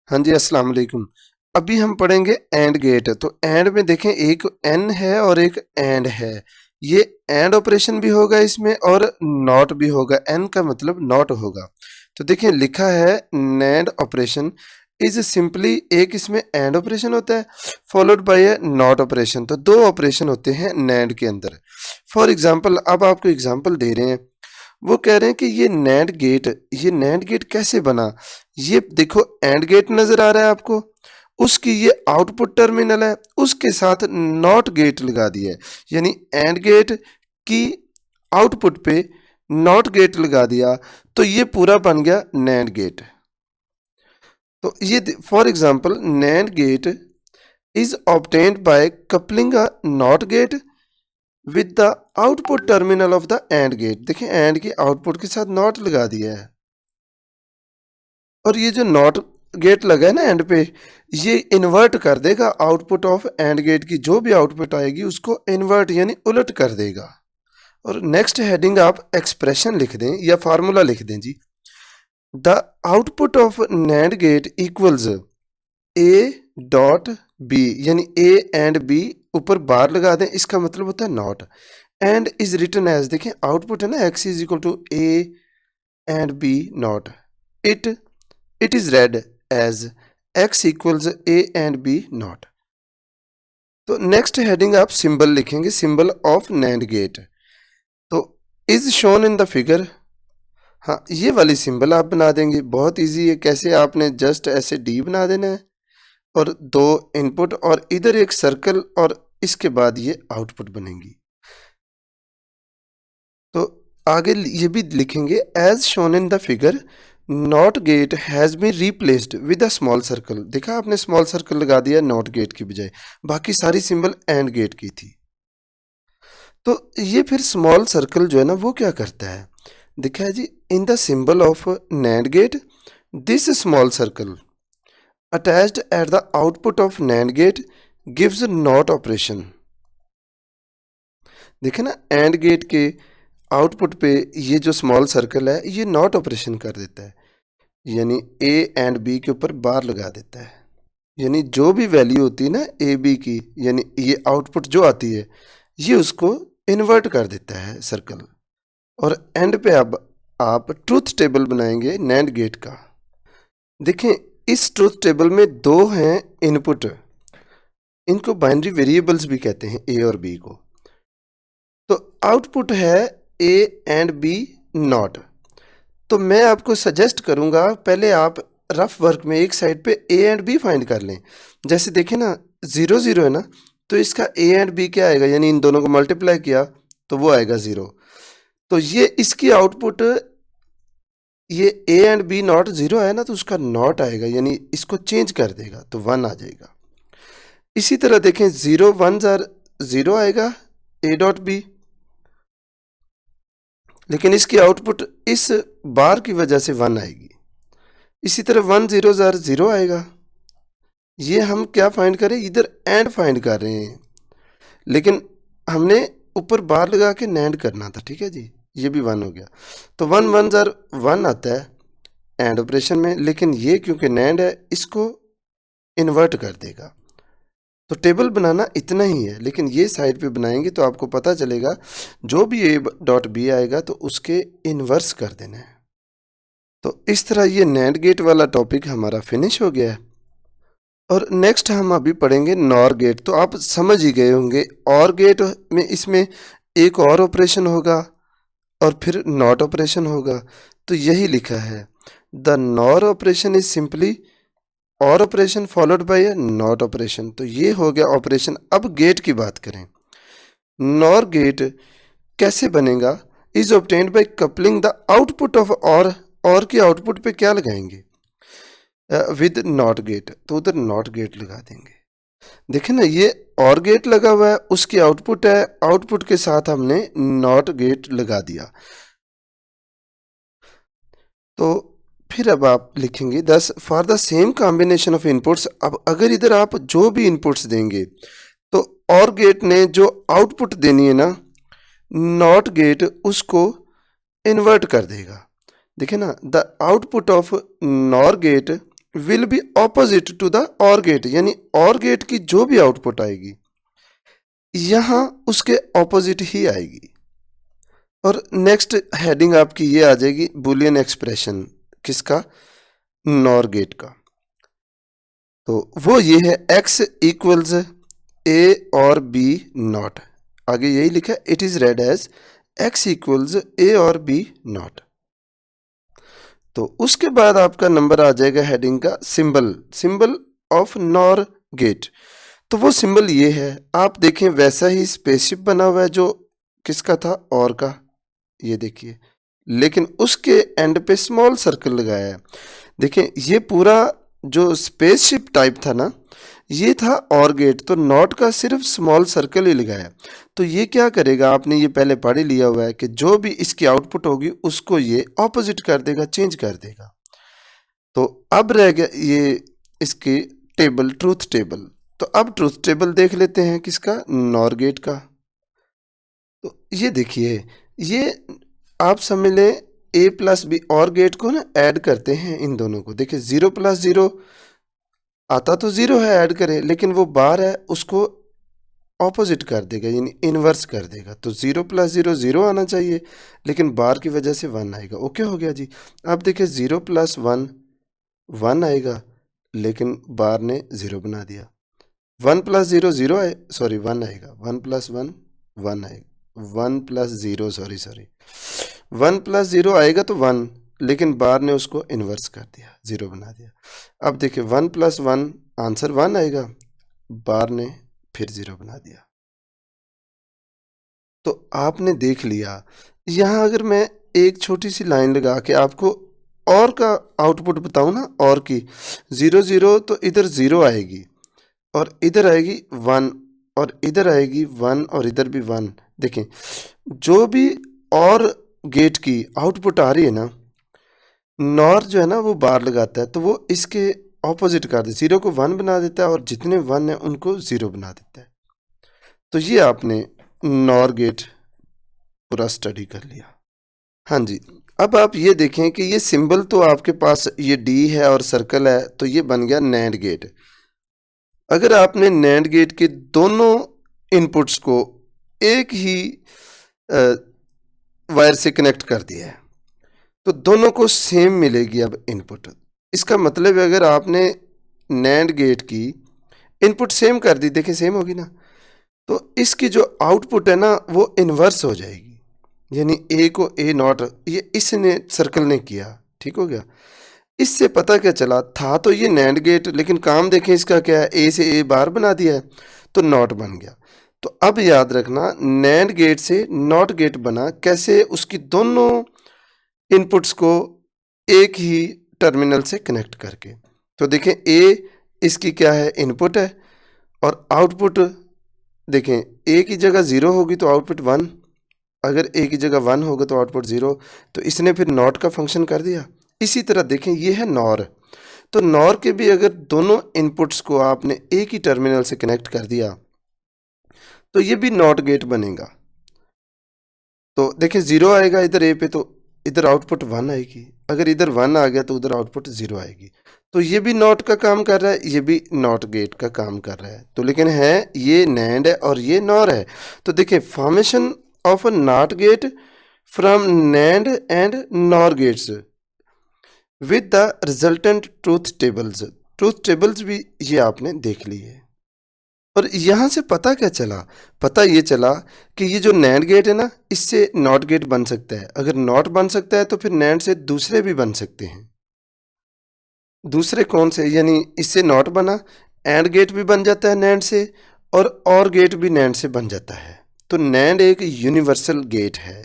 हाँ जी, अस्सलाम वालेकुम। अभी हम पढ़ेंगे एंड गेट। तो एंड में देखें एक एन है और एक एंड है। ये एंड ऑपरेशन भी होगा इसमें और नॉट भी होगा। एन का मतलब नॉट होगा। तो देखें लिखा है नैंड ऑपरेशन इज सिंपली, एक इसमें एंड ऑपरेशन होता है followed by a NOT operation. तो दो ऑपरेशन होते हैं नैंड के अंदर। फॉर एग्जांपल, अब आपको एग्जांपल दे रहे हैं। वो कह रहे हैं कि ये नैंड गेट कैसे बना। ये देखो एंड गेट नजर आ रहा है आपको, उसकी ये आउटपुट टर्मिनल है, उसके साथ नॉट गेट लगा दिया है। यानी एंड गेट की आउटपुट पे नॉट गेट लगा दिया, तो ये पूरा बन गया नैंड गेट। तो ये for example NAND gate is obtained by coupling a NOT gate with the output terminal of the AND gate. देखिए एंड की आउटपुट के साथ नॉट लगा दिया है, और ये जो नॉट गेट लगा है ना एंड पे, ये इन्वर्ट कर देगा आउटपुट ऑफ एंड गेट की। जो भी आउटपुट आएगी उसको इन्वर्ट यानी उलट कर देगा। और नेक्स्ट हेडिंग आप एक्सप्रेशन लिख दें या फार्मूला लिख दें जी। The output of NAND gate equals A dot B, यानी ए एंड बी ऊपर बार लगा दें, इसका मतलब होता है NOT. AND is written as, देखें आउटपुट है ना X is equal to A AND B NOT. It is read as x equals a AND b NOT. तो नेक्स्ट हेडिंग आप सिंबल लिखेंगे, सिंबल ऑफ नैंड गेट। तो is shown in the figure, हाँ ये वाली symbol आप बना देंगे। बहुत इजी है, कैसे आपने जस्ट ऐसे डी बना देना है और दो इनपुट और इधर एक सर्कल, और इसके बाद ये आउटपुट बनेंगी। तो आगे ये भी लिखेंगे as shown in the figure NOT gate has been replaced with a small circle. देखा आपने स्मॉल सर्कल लगा दिया नॉट गेट की बजाय, बाकी सारी सिंबल एंड गेट की थी। तो ये फिर स्मॉल सर्कल जो है ना वो क्या करता है, देखा है जी, in the symbol of NAND gate this small circle attached at the output of NAND gate gives NOT operation. देखे ना एंड गेट के आउटपुट पे ये जो स्मॉल सर्कल है ये नॉट ऑपरेशन कर देता है, यानी ए एंड बी के ऊपर बार लगा देता है। यानी जो भी वैल्यू होती है ना ए बी की, यानी ये आउटपुट जो आती है ये उसको इन्वर्ट कर देता है सर्कल। और एंड पे अब आप ट्रूथ टेबल बनाएंगे नैंड गेट का। देखें इस ट्रूथ टेबल में दो हैं इनपुट, इनको बाइनरी वेरिएबल्स भी कहते हैं ए और बी को। तो आउटपुट है ए एंड बी नॉट। तो मैं आपको सजेस्ट करूंगा पहले आप रफ वर्क में एक साइड पे ए एंड बी फाइंड कर लें। जैसे देखें ना 0 0 है ना, तो इसका ए एंड बी क्या आएगा, यानी इन दोनों को मल्टीप्लाई किया तो वो आएगा 0। तो ये इसकी आउटपुट, ये ए एंड बी नॉट 0 है ना, तो उसका नॉट आएगा, यानी इसको चेंज कर देगा तो 1 आ जाएगा। इसी तरह देखें 0 1 0 आएगा ए डॉट बी, लेकिन इसकी आउटपुट इस बार की वजह से 1 आएगी। इसी तरह 1 0 0 आएगा। ये हम क्या फाइंड करें, इधर एंड फाइंड कर रहे हैं, लेकिन हमने ऊपर बार लगा के नैंड करना था, ठीक है जी। ये भी 1 हो गया, तो 1 1 1 आता है एंड ऑपरेशन में, लेकिन ये क्योंकि नैंड है इसको इन्वर्ट कर देगा। तो टेबल बनाना इतना ही है, लेकिन ये साइड पे बनाएंगे तो आपको पता चलेगा जो भी ए डॉट बी आएगा तो उसके इन्वर्स कर देना है। तो इस तरह ये नैंड गेट वाला टॉपिक हमारा फिनिश हो गया है। और नेक्स्ट हम अभी पढ़ेंगे नॉर गेट। तो आप समझ ही गए होंगे, और गेट में इसमें एक और ऑपरेशन होगा और फिर नॉट ऑपरेशन होगा। तो यही लिखा है, the NOR operation is simply OR operation followed by a NOT operation. तो ये हो गया ऑपरेशन। अब गेट की बात करें, नॉर गेट कैसे बनेगा, is obtained by coupling the output of और की आउटपुट पे क्या लगाएंगे, विद नॉट गेट। तो उधर नॉट गेट लगा देंगे। देखें ना ये और गेट लगा हुआ है, उसकी आउटपुट है, आउटपुट के साथ हमने नॉट गेट लगा दिया। तो फिर अब आप लिखेंगे दस for the same combination of inputs. अब अगर इधर आप जो भी इनपुट्स देंगे तो और गेट ने जो आउटपुट देनी है ना, नॉट गेट उसको इन्वर्ट कर देगा। देखिए ना the output of NOR gate will be opposite to the OR gate, यानी और गेट की जो भी आउटपुट आएगी यहां उसके ऑपोजिट ही आएगी। और नेक्स्ट हेडिंग आपकी ये आ जाएगी बुलियन एक्सप्रेशन, किसका? नॉर गेट का। तो वो ये है x equals A OR B not, आगे यही लिखा है, it is read as x equals A OR B not. तो उसके बाद आपका नंबर आ जाएगा हेडिंग का symbol, symbol of NOR gate. तो वो सिंबल ये है, आप देखें वैसा ही स्पेसशिप बना हुआ है जो किसका था, और का, ये देखिए, लेकिन उसके एंड पे स्मॉल सर्कल लगाया है। देखें ये पूरा जो स्पेसशिप टाइप था ना, ये था और गेट, तो नॉट का सिर्फ स्मॉल सर्कल ही लगाया। तो ये क्या करेगा, आपने ये पहले पढ़ ही लिया हुआ है कि जो भी इसकी आउटपुट होगी उसको ये ऑपोजिट कर देगा, चेंज कर देगा। तो अब रह गया ये इसकी टेबल, ट्रूथ टेबल। तो अब ट्रूथ टेबल देख लेते हैं किसका, नॉर गेट का। तो ये देखिए, ये आप समझ लें a प्लस बी, और गेट को ना ऐड करते हैं इन दोनों को। देखिए 0 प्लस 0 आता तो 0 है, ऐड करें, लेकिन वो बार है उसको ऑपोजिट कर देगा, यानी इन्वर्स कर देगा। तो 0 प्लस 0 0 आना चाहिए, लेकिन बार की वजह से 1 आएगा। ओके हो गया जी। अब देखिए 0 प्लस 1 1 आएगा, लेकिन बार ने 0 बना दिया। 1 प्लस 0 0 आए, सॉरी 1 आएगा, 1 प्लस 1 1 आएगा, 1 प्लस 0 सॉरी 1 प्लस 0 आएगा तो 1, लेकिन बार ने उसको इन्वर्स कर दिया, 0 बना दिया। अब देखिए 1 प्लस 1 आंसर 1 आएगा, बार ने फिर 0 बना दिया। तो आपने देख लिया। यहाँ अगर मैं एक छोटी सी लाइन लगा के आपको और का आउटपुट बताऊं ना, और की 0 0, तो इधर 0 आएगी और इधर आएगी 1 और इधर आएगी 1 और इधर भी 1। देखें जो भी और गेट की आउटपुट आ रही है ना, नॉर जो है ना वो बार लगाता है, तो वो इसके ऑपोजिट कर दे, 0 को 1 बना देता है और जितने 1 है उनको 0 बना देता है। तो ये आपने नॉर गेट पूरा स्टडी कर लिया। हाँ जी, अब आप ये देखें कि ये सिंबल तो आपके पास ये डी है और सर्कल है, तो ये बन गया नैंड गेट। अगर आपने नैंड गेट के दोनों इनपुट्स को एक ही वायर से कनेक्ट कर दिया है, तो दोनों को सेम मिलेगी अब इनपुट। इसका मतलब है अगर आपने नैंड गेट की इनपुट सेम कर दी, देखिए सेम होगी ना, तो इसकी जो आउटपुट है ना वो इन्वर्स हो जाएगी, यानी ए को ए नॉट, ये इसने सर्कल ने किया, ठीक हो गया। इससे पता क्या चला, था तो ये नैंड गेट, लेकिन काम देखें इसका क्या है, ए से ए बार बना दिया है तो नॉट बन गया। तो अब याद रखना नैंड गेट से नॉट गेट बना कैसे, उसकी दोनों इनपुट्स को एक ही टर्मिनल से कनेक्ट करके। तो देखें ए इसकी क्या है, इनपुट है, और आउटपुट देखें ए की जगह 0 होगी तो आउटपुट 1, अगर ए की जगह 1 होगा तो आउटपुट 0, तो इसने फिर नॉट का फंक्शन कर दिया। इसी तरह देखें ये है नॉर, तो नॉर के भी अगर दोनों इनपुट्स को आपने एक ही टर्मिनल से कनेक्ट कर दिया तो ये भी नॉट गेट बनेगा। तो देखें 0 आएगा इधर ए पे, तो इधर आउटपुट 1 आएगी, अगर इधर 1 आ गया तो उधर आउटपुट 0 आएगी। तो ये भी नॉट का काम कर रहा है, ये भी नॉट गेट का काम कर रहा है। तो लेकिन है ये नैंड है और ये नॉर है। तो देखिए formation of a NOT gate from NAND and NOR gates with the resultant truth tables. Truth tables भी ये आपने देख ली है। और यहाँ से पता क्या चला, पता ये चला कि ये जो नैंड गेट है ना, इससे नॉट गेट बन सकता है। अगर नॉट बन सकता है तो फिर नैंड से दूसरे भी बन सकते हैं। दूसरे कौन से, यानी इससे नॉट बना, एंड गेट भी बन जाता है नैंड से, और गेट भी नैंड से बन जाता है। तो नैंड एक यूनिवर्सल गेट है।